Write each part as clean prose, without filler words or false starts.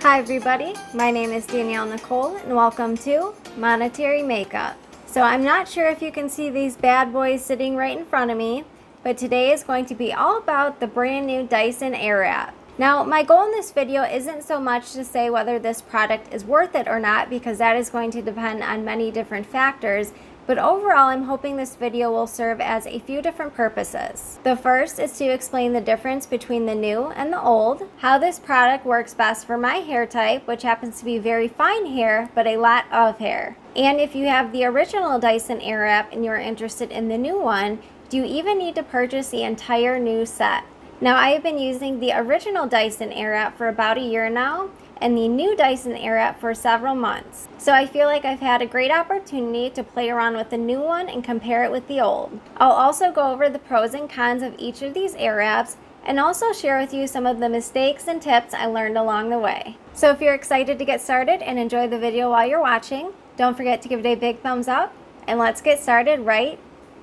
Hi everybody, my name is Danielle Nicole and welcome to Monetary Makeup. So I'm not sure if you can see these bad boys sitting right in front of me, but today is going to be all about the brand new DYSON AIRWRAP. Now my goal in this video isn't so much to say whether this product is worth it or not, because that is going to depend on many different factors. But overall, I'm hoping this video will serve as a few different purposes. The first is to explain the difference between the new and the old, how this product works best for my hair type, which happens to be very fine hair, but a lot of hair. And if you have the original DYSON AIRWRAP and you're interested in the new one, do you even need to purchase the entire new set? Now, I have been using the original DYSON AIRWRAP for about a year now, and the new DYSON AIRWRAP for several months. So I feel like I've had a great opportunity to play around with the new one and compare it with the old. I'll also go over the pros and cons of each of these AirWraps and also share with you some of the mistakes and tips I learned along the way. So if you're excited to get started and enjoy the video while you're watching, don't forget to give it a big thumbs up, and let's get started right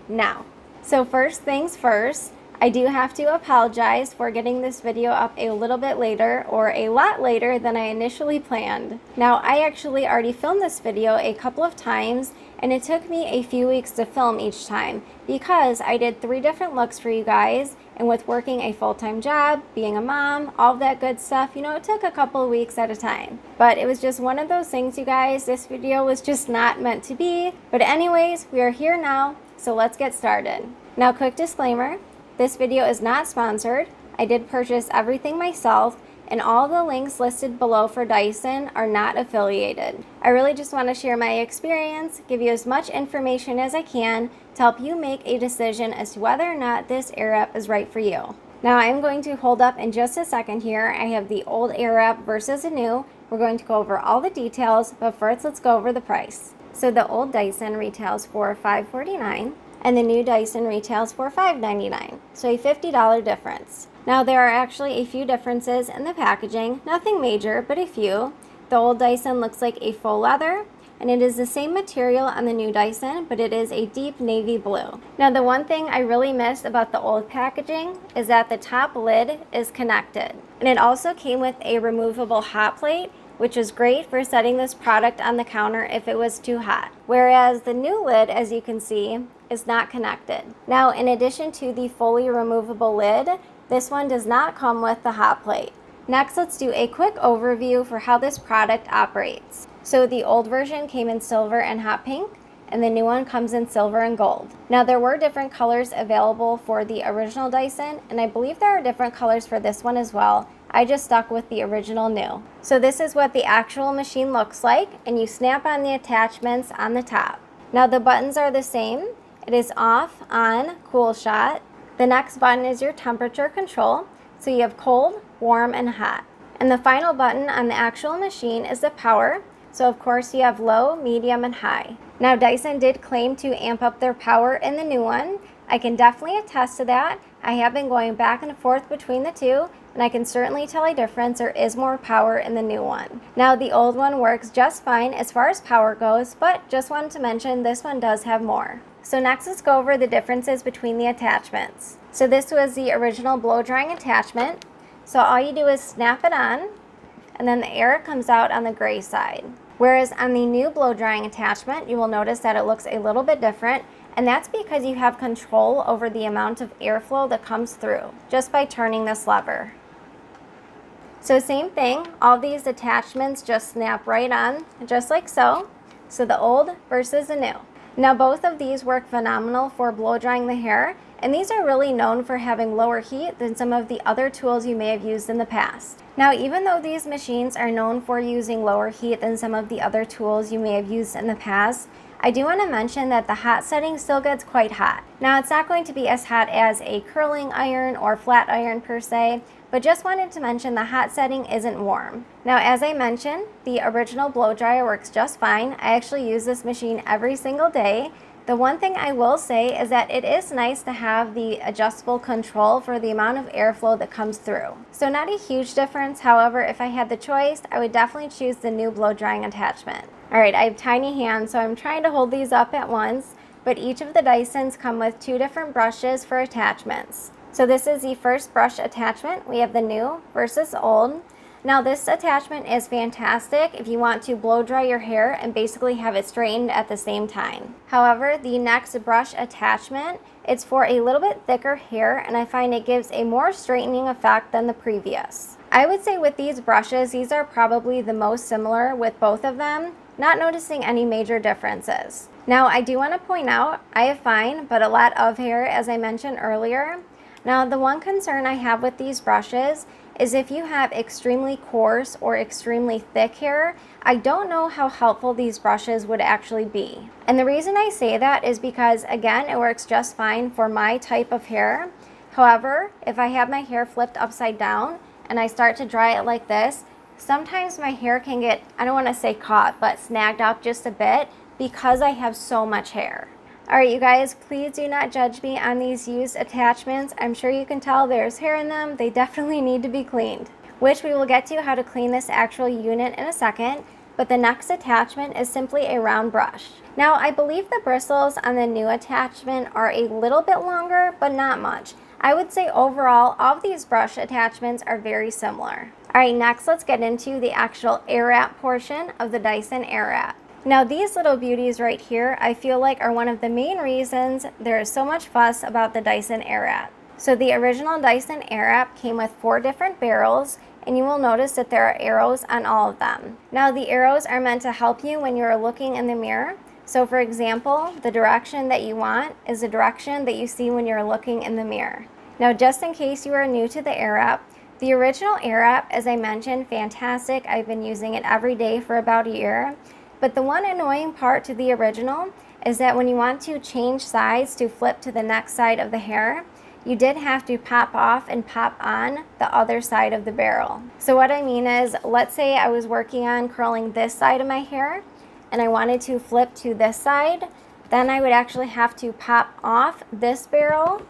now. So first things first, I do have to apologize for getting this video up a little bit later, or a lot later than I initially planned. Now, I actually already filmed this video a couple of times, and it took me a few weeks to film each time because I did 3 different looks for you guys, and with working a full-time job, being a mom, all of that good stuff, you know, it took a couple of weeks at a time. But it was just one of those things, you guys. This video was just not meant to be. But anyways, we are here now, so let's get started. Now, quick disclaimer. This video is not sponsored. I did purchase everything myself, and all the links listed below for DYSON are not affiliated. I really just want to share my experience, give you as much information as I can to help you make a decision as to whether or not this AirWrap is right for you. Now I'm going to hold up in just a second here. I have the old AirWrap versus the new. We're going to go over all the details, but first let's go over the price. So the old DYSON retails for $5.49. and the new DYSON retails for $5.99, so a $50 difference. Now there are actually a few differences in the packaging, nothing major, but a few. The old DYSON looks like a faux leather, and it is the same material on the new DYSON, but it is a deep navy blue. Now the one thing I really missed about the old packaging is that the top lid is connected, and it also came with a removable hot plate, which is great for setting this product on the counter if it was too hot. Whereas the new lid, as you can see, is not connected. Now, in addition to the fully removable lid, this one does not come with the hot plate. Next, let's do a quick overview for how this product operates. So the old version came in silver and hot pink, and the new one comes in silver and gold. Now, there were different colors available for the original DYSON, and I believe there are different colors for this one as well. I just stuck with the original new. So this is what the actual machine looks like, and you snap on the attachments on the top. Now the buttons are the same. It is off, on, cool shot. The next button is your temperature control. So you have cold, warm, and hot. And the final button on the actual machine is the power. So of course you have low, medium, and high. Now DYSON did claim to amp up their power in the new one. I can definitely attest to that. I have been going back and forth between the two, and I can certainly tell a difference. There is more power in the new one. Now the old one works just fine as far as power goes, but just wanted to mention this one does have more. So next, let's go over the differences between the attachments. So this was the original blow drying attachment. So all you do is snap it on, and then the air comes out on the gray side. Whereas on the new blow drying attachment, you will notice that it looks a little bit different, and that's because you have control over the amount of airflow that comes through just by turning this lever. So same thing, all these attachments just snap right on, just like so. So the old versus the new. Now both of these work phenomenal for blow drying the hair, and these are really known for having lower heat than some of the other tools you may have used in the past. Now, even though these machines are known for using lower heat than some of the other tools you may have used in the past, I do want to mention that the hot setting still gets quite hot. Now, it's not going to be as hot as a curling iron or flat iron per se, but just wanted to mention the hot setting isn't warm. Now, as I mentioned, the original blow dryer works just fine. I actually use this machine every single day. The one thing I will say is that it is nice to have the adjustable control for the amount of airflow that comes through. So not a huge difference. However, if I had the choice, I would definitely choose the new blow drying attachment. All right, I have tiny hands, so I'm trying to hold these up at once, but each of the DYSONs come with 2 different brushes for attachments. So this is the first brush attachment. We have the new versus old. Now this attachment is fantastic if you want to blow dry your hair and basically have it straightened at the same time. However, the next brush attachment, it's for a little bit thicker hair, and I find it gives a more straightening effect than the previous. I would say with these brushes, these are probably the most similar with both of them, not noticing any major differences. Now I do want to point out, I have fine but a lot of hair, as I mentioned earlier. Now the one concern I have with these brushes is if you have extremely coarse or extremely thick hair, I don't know how helpful these brushes would actually be. And the reason I say that is because, again, it works just fine for my type of hair. However, if I have my hair flipped upside down and I start to dry it like this, sometimes my hair can get, I don't want to say caught, but snagged up just a bit because I have so much hair. Alright you guys, please do not judge me on these used attachments. I'm sure you can tell there's hair in them. They definitely need to be cleaned, which we will get to how to clean this actual unit in a second. But the next attachment is simply a round brush. Now I believe the bristles on the new attachment are a little bit longer, but not much. I would say overall, all of these brush attachments are very similar. Alright, next let's get into the actual Airwrap portion of the Dyson Airwrap. Now these little beauties right here, I feel like are one of the main reasons there is so much fuss about the Dyson Airwrap. So the original Dyson Airwrap came with 4 different barrels, and you will notice that there are arrows on all of them. Now the arrows are meant to help you when you are looking in the mirror. So for example, the direction that you want is the direction that you see when you're looking in the mirror. Now just in case you are new to the Airwrap, the original Airwrap, as I mentioned, fantastic. I've been using it every day for about a year. But the one annoying part to the original is that when you want to change sides to flip to the next side of the hair, you did have to pop off and pop on the other side of the barrel. So what I mean is, let's say I was working on curling this side of my hair and I wanted to flip to this side, then I would actually have to pop off this barrel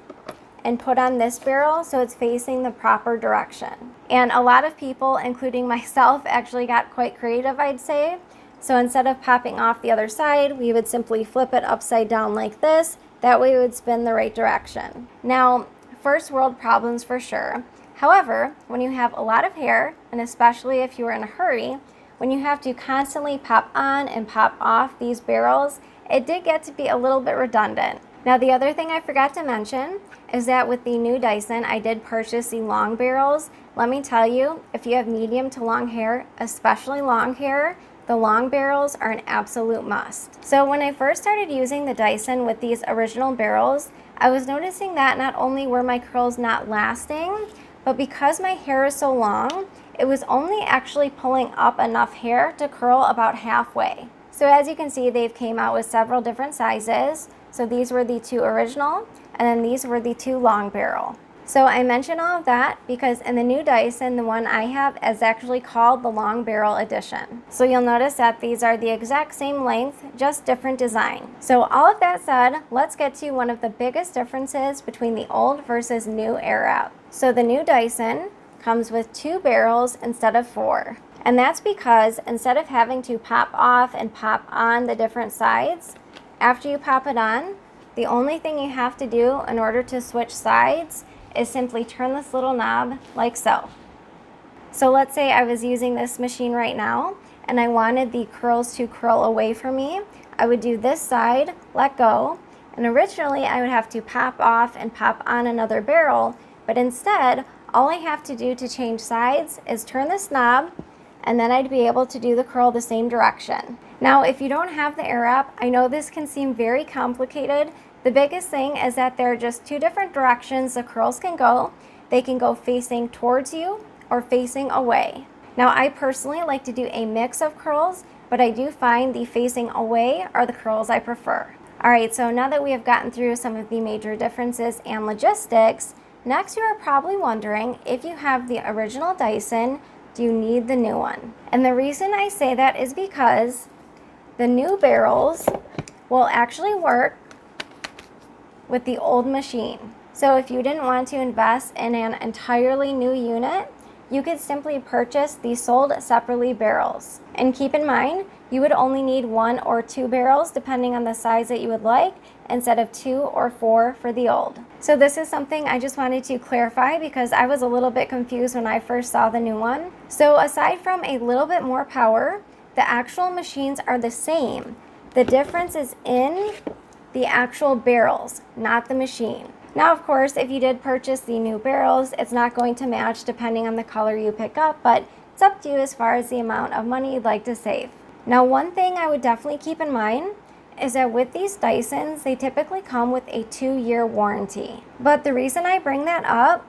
and put on this barrel so it's facing the proper direction. And a lot of people, including myself, actually got quite creative, I'd say. So instead of popping off the other side, we would simply flip it upside down like this. That way it would spin the right direction. Now, first world problems for sure. However, when you have a lot of hair, and especially if you are in a hurry, when you have to constantly pop on and pop off these barrels, it did get to be a little bit redundant. Now the other thing I forgot to mention is that with the new Dyson, I did purchase the long barrels. Let me tell you, if you have medium to long hair, especially long hair, the long barrels are an absolute must. So when I first started using the Dyson with these original barrels, I was noticing that not only were my curls not lasting, but because my hair is so long, it was only actually pulling up enough hair to curl about halfway. So as you can see, they've came out with several different sizes. So these were the 2 original, and then these were the 2 long barrel. So I mention all of that because in the new Dyson, the one I have is actually called the Long Barrel Edition. So you'll notice that these are the exact same length, just different design. So all of that said, let's get to one of the biggest differences between the old versus new Airwrap. So the new Dyson comes with 2 barrels instead of 4. And that's because instead of having to pop off and pop on the different sides, after you pop it on, the only thing you have to do in order to switch sides is simply turn this little knob like so. So let's say I was using this machine right now and I wanted the curls to curl away from me. I would do this side, let go, and originally I would have to pop off and pop on another barrel, but instead all I have to do to change sides is turn this knob, and then I'd be able to do the curl the same direction. Now if you don't have the Airwrap, I know this can seem very complicated. The biggest thing is that there are just 2 different directions the curls can go. They can go facing towards you or facing away. Now I personally like to do a mix of curls, but I do find the facing away are the curls I prefer. Alright, so now that we have gotten through some of the major differences and logistics, next you are probably wondering, if you have the original Dyson, do you need the new one? And the reason I say that is because the new barrels will actually work with the old machine. So if you didn't want to invest in an entirely new unit, you could simply purchase the sold separately barrels. And keep in mind, you would only need 1 or 2 barrels depending on the size that you would like, instead of 2 or 4 for the old. So this is something I just wanted to clarify because I was a little bit confused when I first saw the new one. So aside from a little bit more power, the actual machines are the same. The difference is in the actual barrels, not the machine. Now, of course, if you did purchase the new barrels, it's not going to match depending on the color you pick up, but it's up to you as far as the amount of money you'd like to save. Now, one thing I would definitely keep in mind is that with these Dysons, they typically come with a 2-year warranty. But the reason I bring that up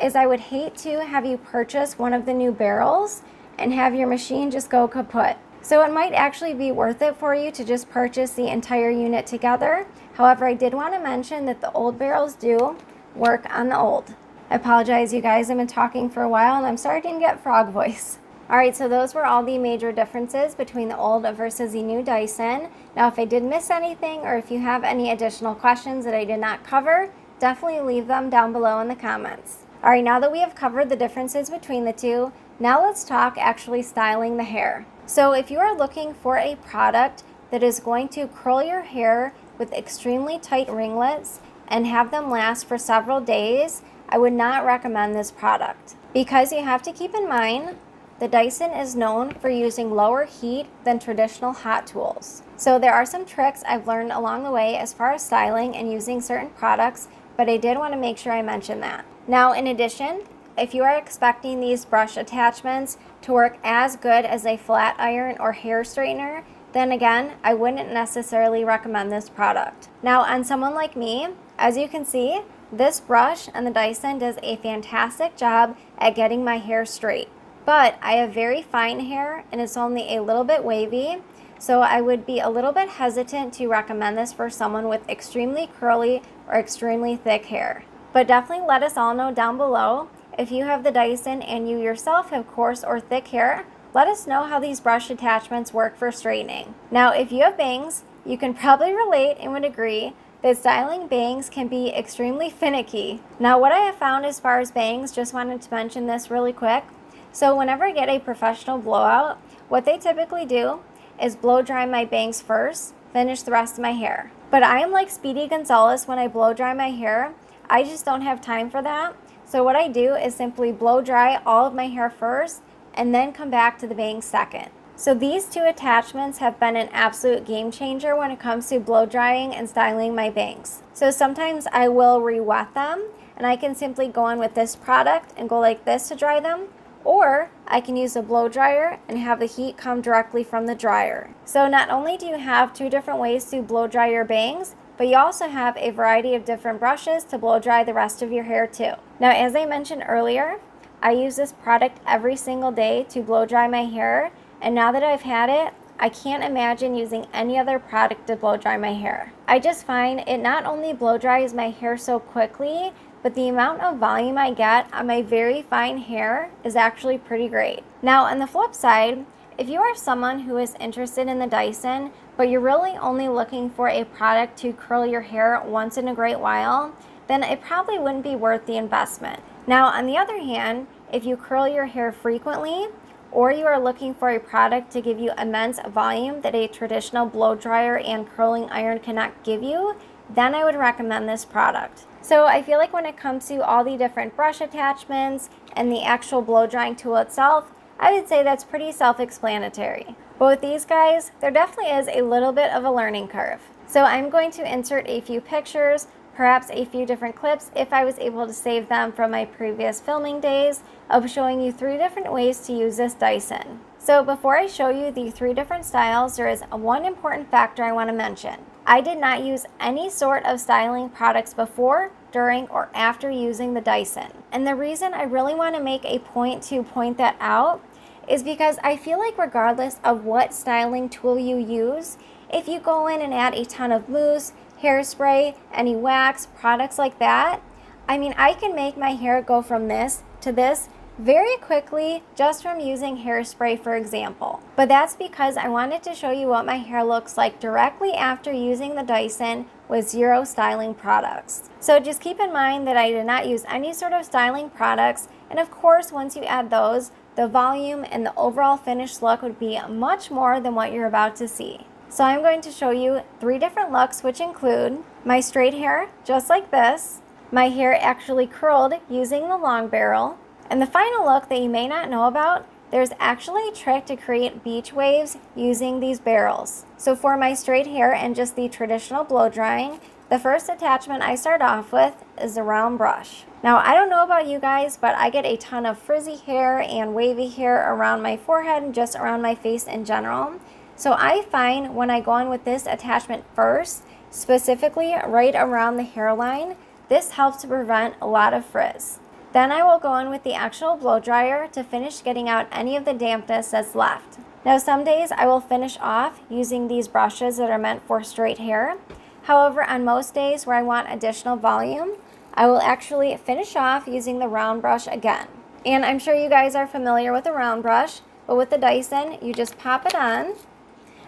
is I would hate to have you purchase one of the new barrels and have your machine just go kaput. So it might actually be worth it for you to just purchase the entire unit together. However, I did want to mention that the old barrels do work on the old. I apologize, you guys, I've been talking for a while and I'm starting to get frog voice. Alright, so those were all the major differences between the old versus the new Dyson. Now, if I did miss anything or if you have any additional questions that I did not cover, definitely leave them down below in the comments. Alright, now that we have covered the differences between the two, now let's talk actually styling the hair. So if you are looking for a product that is going to curl your hair with extremely tight ringlets and have them last for several days, I would not recommend this product. Because you have to keep in mind, the Dyson is known for using lower heat than traditional hot tools. So there are some tricks I've learned along the way as far as styling and using certain products, but I did want to make sure I mention that. Now, in addition, if you are expecting these brush attachments to work as good as a flat iron or hair straightener, then again, I wouldn't necessarily recommend this product. Now, on someone like me, as you can see, this brush and the Dyson does a fantastic job at getting my hair straight. But I have very fine hair and it's only a little bit wavy, so I would be a little bit hesitant to recommend this for someone with extremely curly or extremely thick hair. But definitely let us all know down below if you have the Dyson and you yourself have coarse or thick hair. Let us know how these brush attachments work for straightening. Now, if you have bangs, you can probably relate and would agree that styling bangs can be extremely finicky. Now, what I have found as far as bangs, just wanted to mention this really quick. So whenever I get a professional blowout, what they typically do is blow dry my bangs first, finish the rest of my hair. But I am like Speedy Gonzalez when I blow dry my hair. I just don't have time for that. So what I do is simply blow dry all of my hair first and then come back to the bangs second. So these two attachments have been an absolute game changer when it comes to blow drying and styling my bangs. So sometimes I will re-wet them and I can simply go in with this product and go like this to dry them, or I can use a blow dryer and have the heat come directly from the dryer. So not only do you have 2 different ways to blow dry your bangs, but you also have a variety of different brushes to blow dry the rest of your hair too. Now, as I mentioned earlier, I use this product every single day to blow dry my hair, and now that I've had it, I can't imagine using any other product to blow dry my hair. I just find it not only blow dries my hair so quickly, but the amount of volume I get on my very fine hair is actually pretty great. Now, on the flip side, if you are someone who is interested in the Dyson, but you're really only looking for a product to curl your hair once in a great while, then it probably wouldn't be worth the investment. Now, on the other hand, if you curl your hair frequently, or you are looking for a product to give you immense volume that a traditional blow dryer and curling iron cannot give you, then I would recommend this product. So I feel like when it comes to all the different brush attachments and the actual blow drying tool itself, I would say that's pretty self-explanatory. But with these guys, there definitely is a little bit of a learning curve. So I'm going to insert a few pictures, perhaps a few different clips if I was able to save them from my previous filming days, of showing you 3 different ways to use this Dyson. So before I show you the 3 different styles, there is one important factor I want to mention. I did not use any sort of styling products before, during, or after using the Dyson. And the reason I really want to make a point to point that out is because I feel like regardless of what styling tool you use, if you go in and add a ton of mousse, hairspray, any wax, products like that, I mean, I can make my hair go from this to this very quickly just from using hairspray, for example. But that's because I wanted to show you what my hair looks like directly after using the Dyson with 0 styling products. So just keep in mind that I did not use any sort of styling products And of course, once you add those, the volume and the overall finished look would be much more than what you're about to see. So I'm going to show you 3 different looks, which include my straight hair, just like this, my hair actually curled using the long barrel, and the final look that you may not know about, there's actually a trick to create beach waves using these barrels. So for my straight hair and just the traditional blow drying, the first attachment I start off with is the round brush. Now I don't know about you guys, but I get a ton of frizzy hair and wavy hair around my forehead and just around my face in general. So I find when I go in with this attachment first, specifically right around the hairline, this helps to prevent a lot of frizz. Then I will go in with the actual blow dryer to finish getting out any of the dampness that's left. Now some days I will finish off using these brushes that are meant for straight hair. However, on most days where I want additional volume, I will actually finish off using the round brush again. And I'm sure you guys are familiar with the round brush, but with the Dyson, you just pop it on.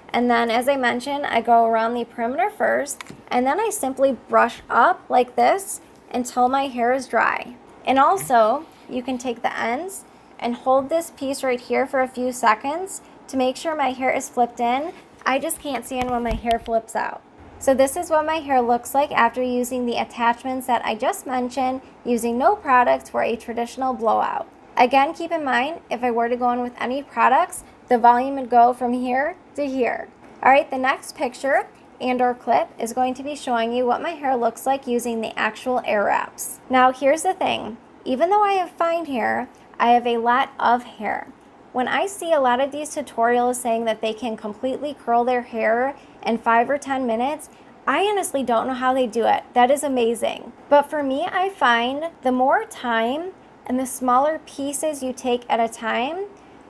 And then, as I mentioned, I go around the perimeter first, and then I simply brush up like this until my hair is dry. And also, you can take the ends and hold this piece right here for a few seconds to make sure my hair is flipped in. I just can't stand when my hair flips out. So this is what my hair looks like after using the attachments that I just mentioned, using no products for a traditional blowout. Again, keep in mind, if I were to go in with any products, the volume would go from here to here. All right, the next picture and/or clip is going to be showing you what my hair looks like using the actual air wraps. Now, here's the thing. Even though I have fine hair, I have a lot of hair. When I see a lot of these tutorials saying that they can completely curl their hair in 5 or 10 minutes, I honestly don't know how they do it. That is amazing. But for me, I find the more time and the smaller pieces you take at a time,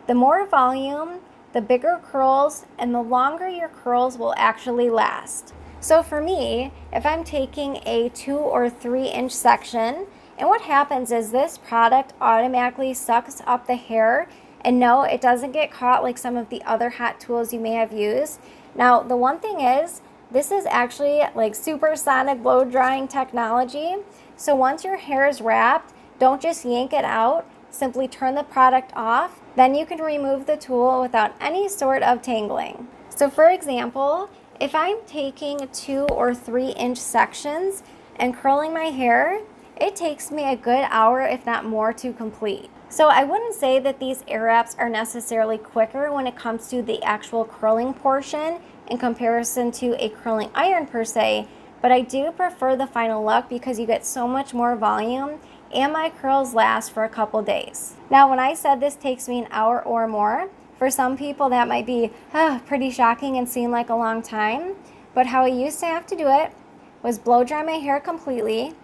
the more volume, the bigger curls, and the longer your curls will actually last. So for me, if I'm taking a 2 or 3 inch section, and what happens is this product automatically sucks up the hair, and no, it doesn't get caught like some of the other hot tools you may have used. Now, the one thing is, this is actually like supersonic blow drying technology. So once your hair is wrapped, don't just yank it out, simply turn the product off. Then you can remove the tool without any sort of tangling. So for example, if I'm taking 2 or 3 inch sections and curling my hair, it takes me a good hour, if not more, to complete. So I wouldn't say that these air wraps are necessarily quicker when it comes to the actual curling portion in comparison to a curling iron per se, but I do prefer the final look because you get so much more volume and my curls last for a couple days. Now, when I said this takes me an hour or more, for some people that might be pretty shocking and seem like a long time, but how I used to have to do it was blow dry my hair completely,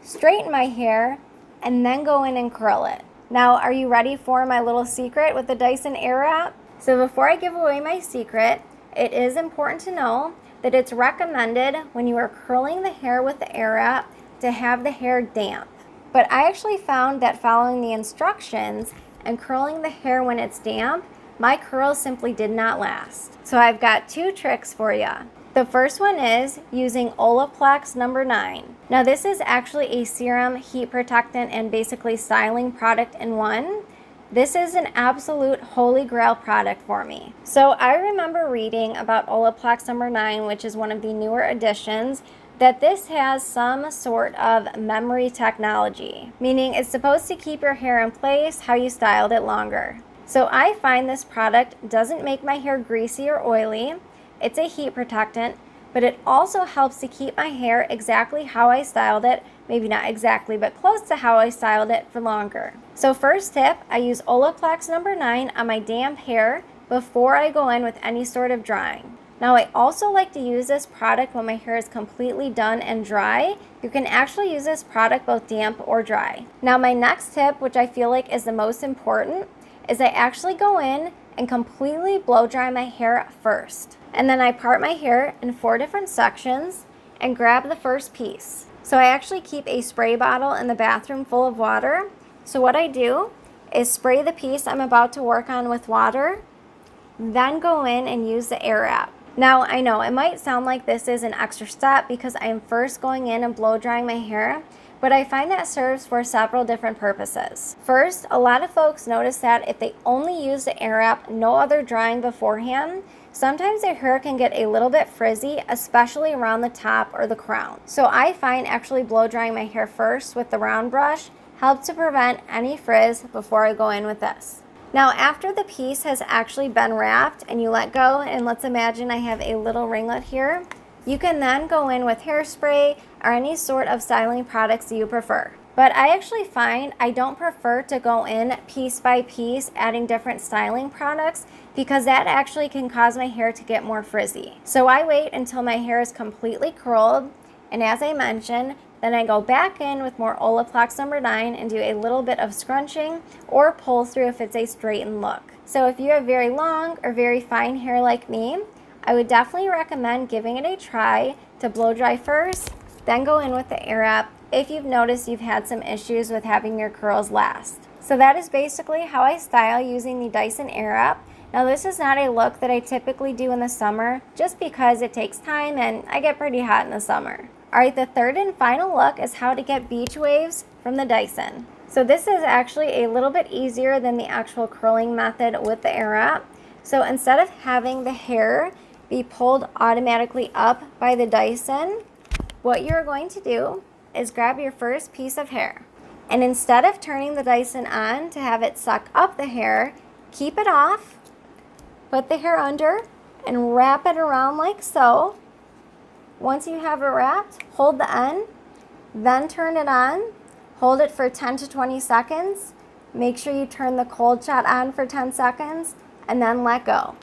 straighten my hair, and then go in and curl it. Now, are you ready for my little secret with the Dyson Airwrap? So before I give away my secret, it is important to know that it's recommended when you are curling the hair with the Airwrap to have the hair damp. But I actually found that following the instructions and curling the hair when it's damp, my curls simply did not last. So I've got 2 tricks for you. The first one is using Olaplex number 9. Now this is actually a serum, heat protectant, and basically styling product in one. This is an absolute holy grail product for me. So I remember reading about Olaplex number 9, which is one of the newer additions, that this has some sort of memory technology, meaning it's supposed to keep your hair in place how you styled it longer. So I find this product doesn't make my hair greasy or oily. It's a heat protectant, but it also helps to keep my hair exactly how I styled it, maybe not exactly, but close to how I styled it for longer. So first tip, I use Olaplex number 9 on my damp hair before I go in with any sort of drying. Now I also like to use this product when my hair is completely done and dry. You can actually use this product both damp or dry. Now my next tip, which I feel like is the most important, is I actually go in and completely blow dry my hair first. And then I part my hair in 4 different sections and grab the first piece. So I actually keep a spray bottle in the bathroom full of water. So what I do is spray the piece I'm about to work on with water, then go in and use the Airwrap. Now I know it might sound like this is an extra step because I'm first going in and blow drying my hair, but I find that serves for several different purposes. First, a lot of folks notice that if they only use the air wrap, no other drying beforehand, sometimes their hair can get a little bit frizzy, especially around the top or the crown. So I find actually blow drying my hair first with the round brush helps to prevent any frizz before I go in with this. Now after the piece has actually been wrapped and you let go, and let's imagine I have a little ringlet here, you can then go in with hairspray or any sort of styling products you prefer. But I actually find I don't prefer to go in piece by piece adding different styling products because that actually can cause my hair to get more frizzy. So I wait until my hair is completely curled, and as I mentioned, then I go back in with more Olaplex number 9 and do a little bit of scrunching or pull through if it's a straightened look. So if you have very long or very fine hair like me, I would definitely recommend giving it a try to blow dry first, then go in with the air wrap if you've noticed you've had some issues with having your curls last. So that is basically how I style using the DYSON AIRWRAP. Now this is not a look that I typically do in the summer just because it takes time and I get pretty hot in the summer. Alright, the third and final look is how to get beach waves from the DYSON. So this is actually a little bit easier than the actual curling method with the air wrap. So instead of having the hair be pulled automatically up by the DYSON, what you're going to do is grab your first piece of hair, and instead of turning the DYSON on to have it suck up the hair, keep it off, put the hair under, and wrap it around like so. Once you have it wrapped, hold the end, then turn it on, hold it for 10 to 20 seconds, make sure you turn the cold shot on for 10 seconds, and then let go.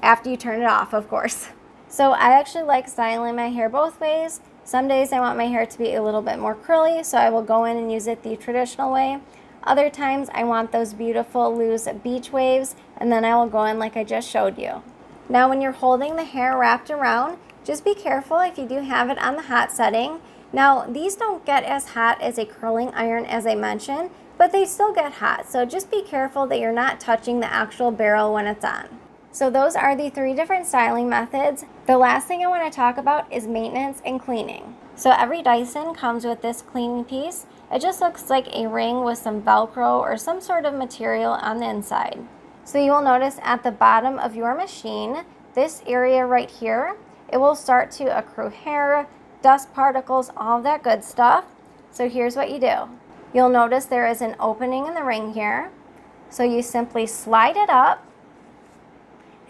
After you turn it off, of course. So I actually like styling my hair both ways. Some days I want my hair to be a little bit more curly, so I will go in and use it the traditional way. Other times I want those beautiful loose beach waves, and then I will go in like I just showed you. Now when you're holding the hair wrapped around, just be careful if you do have it on the hot setting. Now these don't get as hot as a curling iron as I mentioned, but they still get hot, so just be careful that you're not touching the actual barrel when it's on. So those are the 3 different styling methods. The last thing I want to talk about is maintenance and cleaning. So every DYSON comes with this cleaning piece. It just looks like a ring with some Velcro or some sort of material on the inside. So you will notice at the bottom of your machine, this area right here, it will start to accrue hair, dust particles, all of that good stuff. So here's what you do. You'll notice there is an opening in the ring here. So you simply slide it up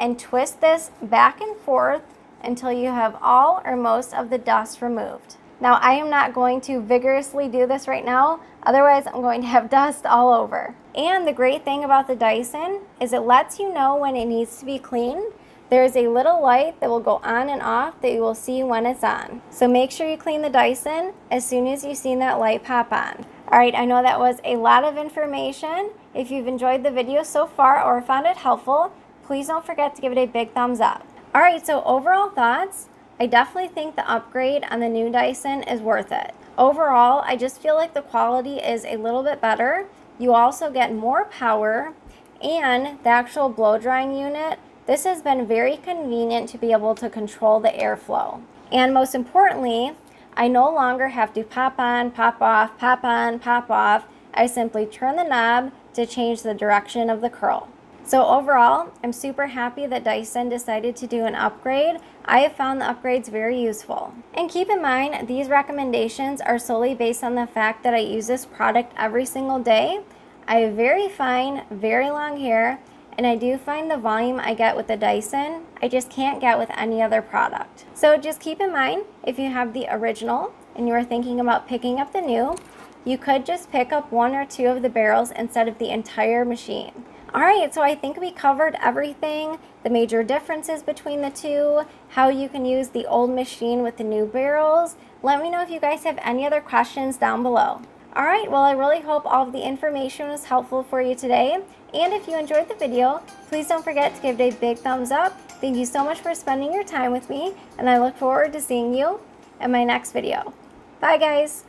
and twist this back and forth until you have all or most of the dust removed. Now I am not going to vigorously do this right now, otherwise I'm going to have dust all over. And the great thing about the DYSON is it lets you know when it needs to be cleaned. There's a little light that will go on and off that you will see when it's on. So make sure you clean the DYSON as soon as you've seen that light pop on. Alright, I know that was a lot of information. If you've enjoyed the video so far or found it helpful, please don't forget to give it a big thumbs up. Alright, so overall thoughts, I definitely think the upgrade on the new DYSON is worth it. Overall, I just feel like the quality is a little bit better. You also get more power, and the actual blow drying unit, this has been very convenient to be able to control the airflow. And most importantly, I no longer have to pop on, pop off, pop on, pop off. I simply turn the knob to change the direction of the curl. So overall, I'm super happy that DYSON decided to do an upgrade. I have found the upgrades very useful. And keep in mind, these recommendations are solely based on the fact that I use this product every single day. I have very fine, very long hair, and I do find the volume I get with the DYSON, I just can't get with any other product. So just keep in mind, if you have the original and you are thinking about picking up the new, you could just pick up 1 or 2 of the barrels instead of the entire machine. Alright, so I think we covered everything, the major differences between the two, how you can use the old machine with the new barrels. Let me know if you guys have any other questions down below. Alright, well I really hope all of the information was helpful for you today. And if you enjoyed the video, please don't forget to give it a big thumbs up. Thank you so much for spending your time with me, and I look forward to seeing you in my next video. Bye guys!